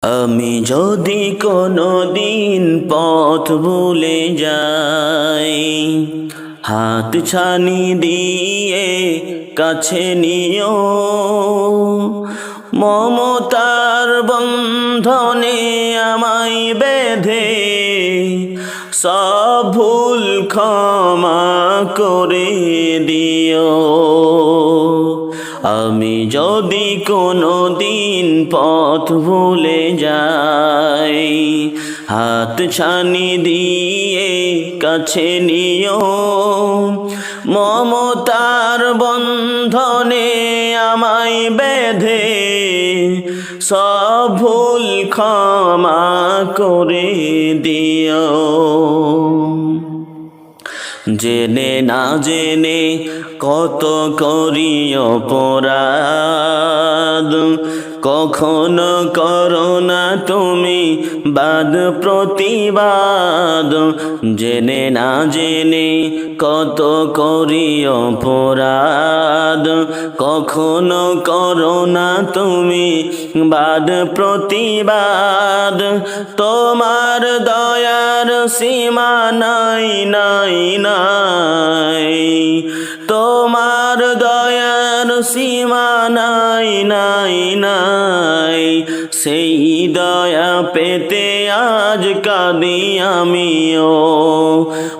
আমি যদি কোনো দিন পথ ভুলে যাই, হাত ছানি দিয়ে কাছে নিও, মমতার বন্ধনে আমায় বেঁধে সব ভুল ক্ষমা করে দিও। আমি যদি কোনো দিন পথ ভুলে যাই, হাত ছানি দিয়ে কাছে নিও, মমতার বন্ধনে আমায় বেঁধে সব ভুল ক্ষমা করে দিও। জেনে না জেনে কত করি অপরাধ, কখনো করো না তুমি বাদ প্রতিবাদ। জেনে না জেনে কত করি অপরাধ, কখনো করো না তুমি বাদ প্রতিবাদ। তোমার দয়ার সীমা নাই নাই নাই, তোমার দয়ার সীমা নাই নাই নাই। সেই দয়া পেতে আজ কাঁদি আমিও,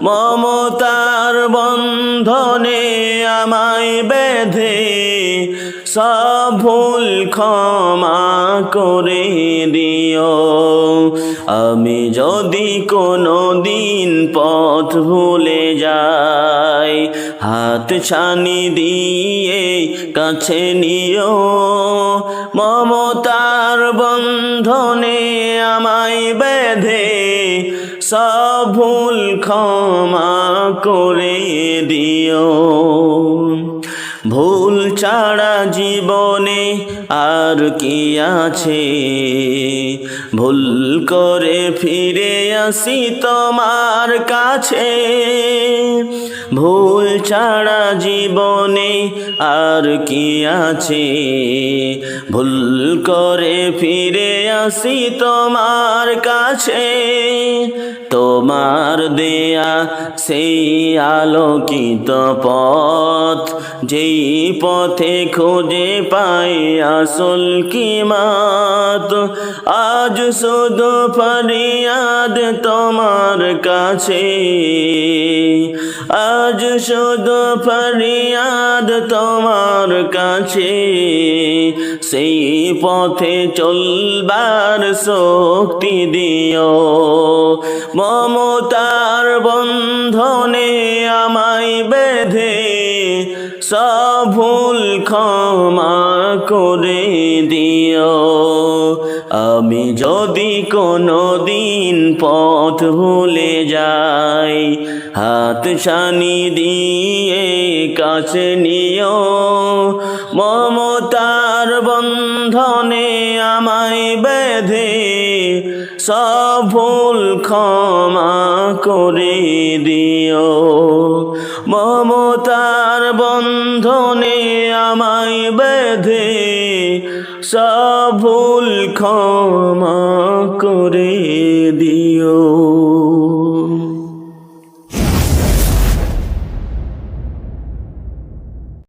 মমতার বন্ধনে আমায় বেঁধে সব ভুল ক্ষমা করে দিও। আমি যদি কোনো দিন পথ ভুলে যাই, হাত ছানি দিয়ে কাছে নিও, মমতার বন্ধনে আমায় বেঁধে সব ভুল ক্ষমা করে দিও। ভুল ছাড়া জীবনে আর কি আছে, ভুল করে ফিরে আসি তোমার কাছে। ভুল ছাড়া জীবনে আর কি আছে, ভুল করে ফিরে আসি তোমার কাছে। তোমার দেয়া সেই আলোকিত পথ, যেই পথে খুঁজে পাই আসল কিমাত। আজ শুধু ফরিয়াদ তোমার কাছে, আজ শুধু ফরিয়াদ তোমার কাছে। সেই পথে চলবার শক্তি দিও, মমতার বন্ধনে আমায় বেঁধে সব ভুল ক্ষমা করে দিও। আমি যদি কোনো দিন পথ ভুলে যাই, হাত ছানি দিয়ে কাছে নিও, মমতার বন্ধনে আমায় বেঁধে সব ভুল ক্ষমা করে দিও। মমতার বন্ধনে আমায় বেঁধে সব ভুল ক্ষমা করে দিও।